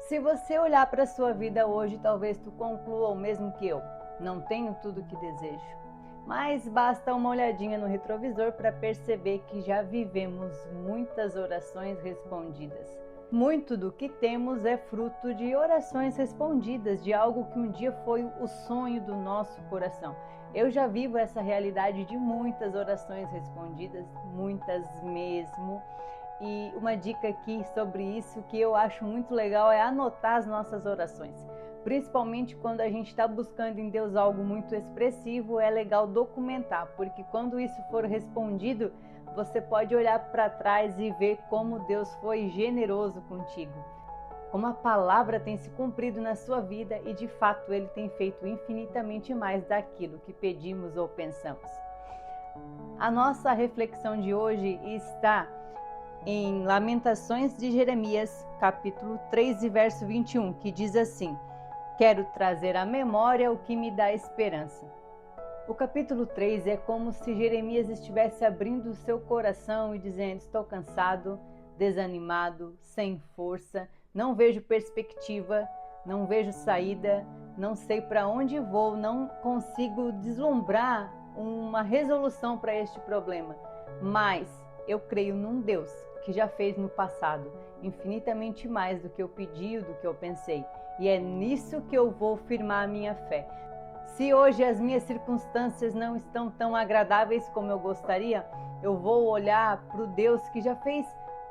Se você olhar para a sua vida hoje, talvez tu conclua o mesmo que eu. Não tenho tudo o que desejo. Mas basta uma olhadinha no retrovisor para perceber que já vivemos muitas orações respondidas. Muito do que temos é fruto de orações respondidas, de algo que um dia foi o sonho do nosso coração. Eu já vivo essa realidade de muitas orações respondidas, muitas mesmo. E uma dica aqui sobre isso que eu acho muito legal é anotar as nossas orações. Principalmente quando a gente está buscando em Deus algo muito expressivo, é legal documentar, porque quando isso for respondido, você pode olhar para trás e ver como Deus foi generoso contigo. Como a palavra tem se cumprido na sua vida e de fato Ele tem feito infinitamente mais daquilo que pedimos ou pensamos. A nossa reflexão de hoje está em Lamentações de Jeremias, capítulo 3 e verso 21, que diz assim: quero trazer à memória o que me dá esperança. O capítulo 3 é como se Jeremias estivesse abrindo o seu coração e dizendo: estou cansado, desanimado, sem força, não vejo perspectiva, não vejo saída, não sei para onde vou, não consigo deslumbrar uma resolução para este problema. Mas eu creio num Deus que já fez no passado infinitamente mais do que eu pedi, do que eu pensei. E é nisso que eu vou firmar a minha fé. Se hoje as minhas circunstâncias não estão tão agradáveis como eu gostaria, eu vou olhar para o Deus que já fez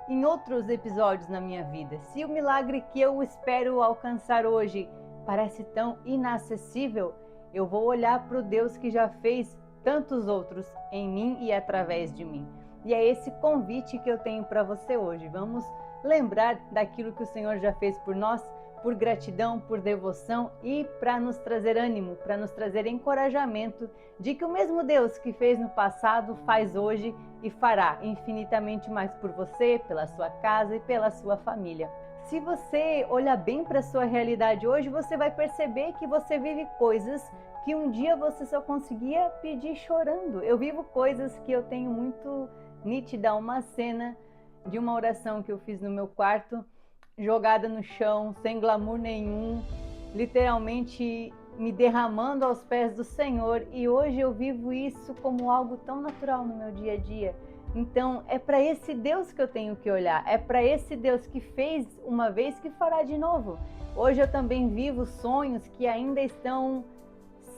em outros episódios na minha vida. Se o milagre que eu espero alcançar hoje parece tão inacessível, eu vou olhar para o Deus que já fez tantos outros em mim e através de mim. E é esse convite que eu tenho para você hoje. Vamos lembrar daquilo que o Senhor já fez por nós, por gratidão, por devoção e para nos trazer ânimo, para nos trazer encorajamento de que o mesmo Deus que fez no passado faz hoje e fará infinitamente mais por você, pela sua casa e pela sua família. Se você olhar bem para a sua realidade hoje, você vai perceber que você vive coisas que um dia você só conseguia pedir chorando. Eu vivo coisas que eu tenho muito nítida, uma cena de uma oração que eu fiz no meu quarto, jogada no chão, sem glamour nenhum, literalmente me derramando aos pés do Senhor, e hoje eu vivo isso como algo tão natural no meu dia a dia. Então é para esse Deus que eu tenho que olhar, é para esse Deus que fez uma vez que fará de novo. Hoje eu também vivo sonhos que ainda estão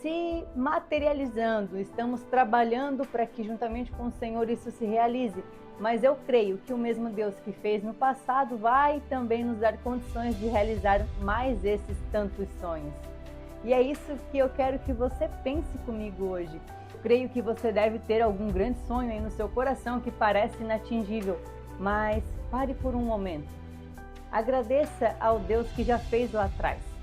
se materializando, estamos trabalhando para que juntamente com o Senhor isso se realize, mas eu creio que o mesmo Deus que fez no passado vai também nos dar condições de realizar mais esses tantos sonhos. E é isso que eu quero que você pense comigo hoje. Creio que você deve ter algum grande sonho aí no seu coração que parece inatingível, mas pare por um momento. Agradeça ao Deus que já fez lá atrás.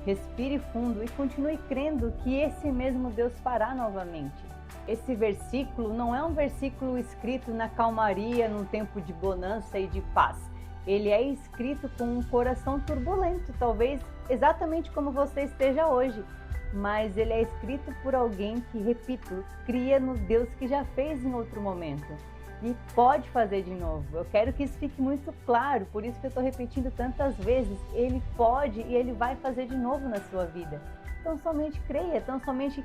Respire fundo e continue crendo que esse mesmo Deus fará novamente. Esse versículo não é um versículo escrito na calmaria, num tempo de bonança e de paz. Ele é escrito com um coração turbulento, talvez exatamente como você esteja hoje. Mas ele é escrito por alguém que, repito, cria no Deus que já fez em outro momento. E pode fazer de novo. Eu quero que isso fique muito claro, por isso que eu estou repetindo tantas vezes. Ele pode e ele vai fazer de novo na sua vida. Então somente creia, então somente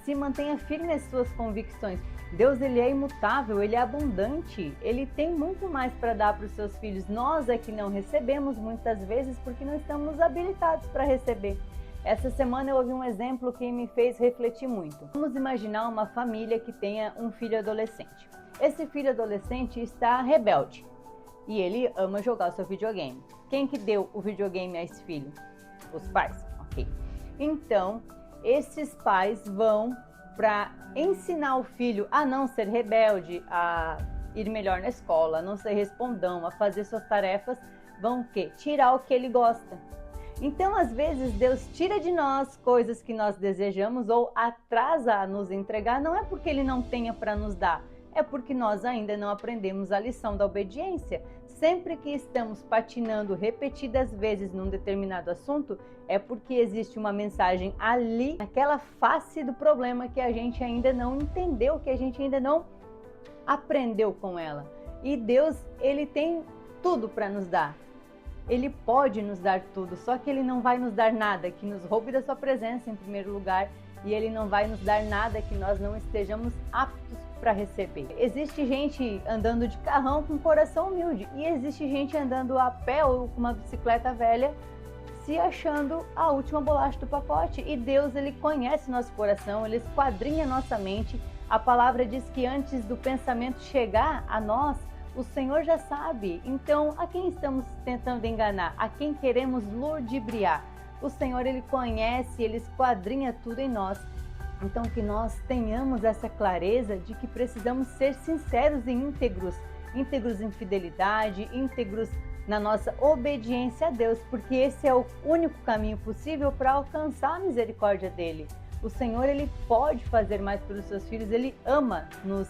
se mantenha firme nas suas convicções. Deus, ele é imutável, ele é abundante, ele tem muito mais para dar para os seus filhos. Nós é que não recebemos muitas vezes porque não estamos habilitados para receber. Essa semana eu ouvi um exemplo que me fez refletir muito. Vamos imaginar uma família que tenha um filho adolescente. Esse filho adolescente está rebelde e ele ama jogar o seu videogame. Quem que deu o videogame a esse filho? Os pais, ok. Então, esses pais vão para ensinar o filho a não ser rebelde, a ir melhor na escola, a não ser respondão, a fazer suas tarefas, vão o quê? Tirar o que ele gosta. Então, às vezes, Deus tira de nós coisas que nós desejamos ou atrasa a nos entregar, não é porque Ele não tenha para nos dar, é porque nós ainda não aprendemos a lição da obediência. Sempre que estamos patinando repetidas vezes num determinado assunto, é porque existe uma mensagem ali, naquela face do problema que a gente ainda não entendeu, que a gente ainda não aprendeu com ela. E Deus, Ele tem tudo para nos dar. Ele pode nos dar tudo, só que Ele não vai nos dar nada que nos roube da sua presença em primeiro lugar, e Ele não vai nos dar nada que nós não estejamos aptos para receber. Existe gente andando de carrão com coração humilde, e existe gente andando a pé ou com uma bicicleta velha, se achando a última bolacha do pacote. E Deus, Ele conhece nosso coração, Ele esquadrinha nossa mente. A palavra diz que antes do pensamento chegar a nós, o Senhor já sabe. Então, a quem estamos tentando enganar? A quem queremos ludibriar? O Senhor, Ele conhece, Ele esquadrinha tudo em nós. Então, que nós tenhamos essa clareza de que precisamos ser sinceros e íntegros em fidelidade, íntegros na nossa obediência a Deus, porque esse é o único caminho possível para alcançar a misericórdia dEle. O Senhor, Ele pode fazer mais pelos seus filhos, Ele ama nos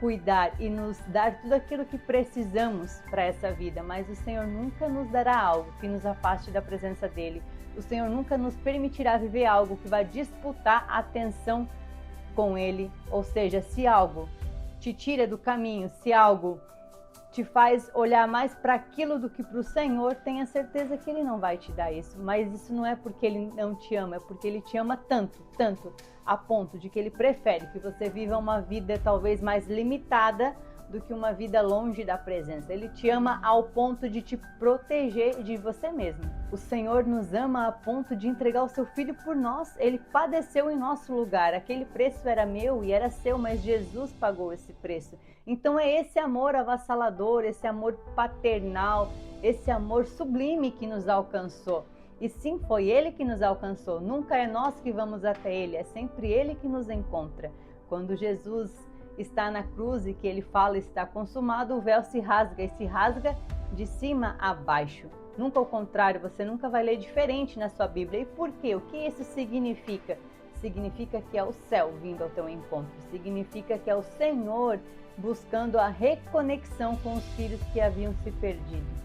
cuidar e nos dar tudo aquilo que precisamos para essa vida, mas o Senhor nunca nos dará algo que nos afaste da presença dEle. O Senhor nunca nos permitirá viver algo que vai disputar a atenção com Ele, ou seja, se algo te tira do caminho, se algo te faz olhar mais para aquilo do que para o Senhor, tenha certeza que Ele não vai te dar isso. Mas isso não é porque Ele não te ama, é porque Ele te ama tanto, tanto, a ponto de que Ele prefere que você viva uma vida talvez mais limitada do que uma vida longe da presença. Ele te ama ao ponto de te proteger de você mesmo. O Senhor nos ama a ponto de entregar o seu Filho por nós. Ele padeceu em nosso lugar. Aquele preço era meu e era seu, mas Jesus pagou esse preço. Então é esse amor avassalador, esse amor paternal, esse amor sublime que nos alcançou. E sim, foi Ele que nos alcançou. Nunca é nós que vamos até Ele, é sempre Ele que nos encontra. Quando Jesus está na cruz e que Ele fala está consumado, o véu se rasga, e se rasga de cima a baixo. Nunca ao contrário, você nunca vai ler diferente na sua Bíblia. E por quê? O que isso significa? Significa que é o céu vindo ao teu encontro. Significa que é o Senhor buscando a reconexão com os filhos que haviam se perdido.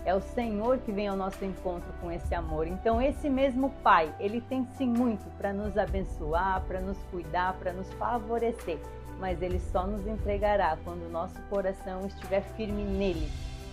É o Senhor que vem ao nosso encontro com esse amor. Então esse mesmo Pai, Ele tem sim muito para nos abençoar, para nos cuidar, para nos favorecer. Mas Ele só nos entregará quando o nosso coração estiver firme nele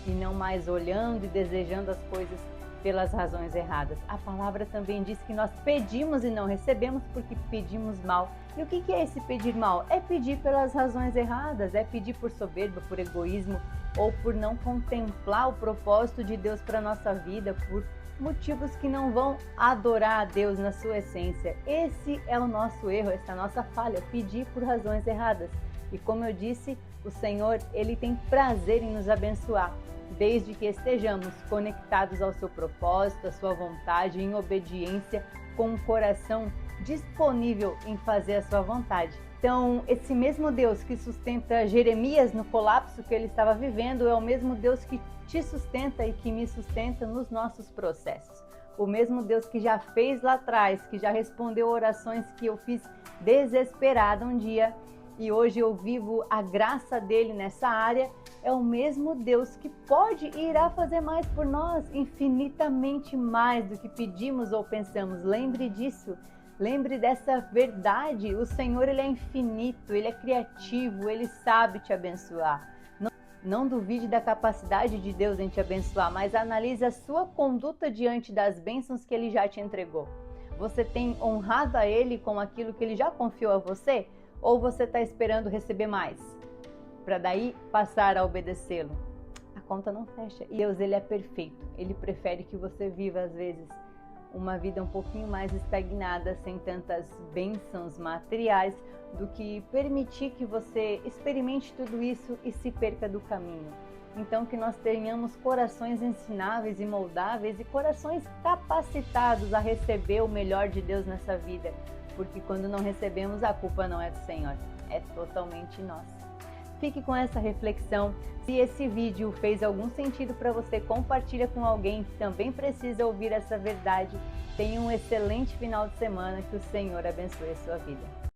e não mais olhando e desejando as coisas pelas razões erradas. A palavra também diz que nós pedimos e não recebemos porque pedimos mal. E o que é esse pedir mal? É pedir pelas razões erradas, é pedir por soberba, por egoísmo ou por não contemplar o propósito de Deus para a nossa vida, por motivos que não vão adorar a Deus na sua essência. Esse é o nosso erro, essa é a nossa falha, pedir por razões erradas. E como eu disse, o Senhor, Ele tem prazer em nos abençoar, desde que estejamos conectados ao seu propósito, à sua vontade, em obediência, com um coração disponível em fazer a sua vontade. Então, esse mesmo Deus que sustenta Jeremias no colapso que ele estava vivendo é o mesmo Deus que te sustenta e que me sustenta nos nossos processos. O mesmo Deus que já fez lá atrás, que já respondeu orações que eu fiz desesperada um dia e hoje eu vivo a graça dele nessa área, é o mesmo Deus que pode e irá fazer mais por nós, infinitamente mais do que pedimos ou pensamos. Lembre disso. Lembre dessa verdade. O Senhor, Ele é infinito, Ele é criativo, Ele sabe te abençoar. Não duvide da capacidade de Deus em te abençoar, mas analise a sua conduta diante das bênçãos que Ele já te entregou. Você tem honrado a Ele com aquilo que Ele já confiou a você? Ou você está esperando receber mais, para daí passar a obedecê-lo? A conta não fecha. E Deus, Ele é perfeito. Ele prefere que você viva, às vezes, uma vida um pouquinho mais estagnada, sem tantas bênçãos materiais, do que permitir que você experimente tudo isso e se perca do caminho. Então, que nós tenhamos corações ensináveis e moldáveis e corações capacitados a receber o melhor de Deus nessa vida. Porque quando não recebemos, a culpa não é do Senhor, é totalmente nossa. Fique com essa reflexão. Se esse vídeo fez algum sentido para você, compartilha com alguém que também precisa ouvir essa verdade. Tenha um excelente final de semana, que o Senhor abençoe a sua vida.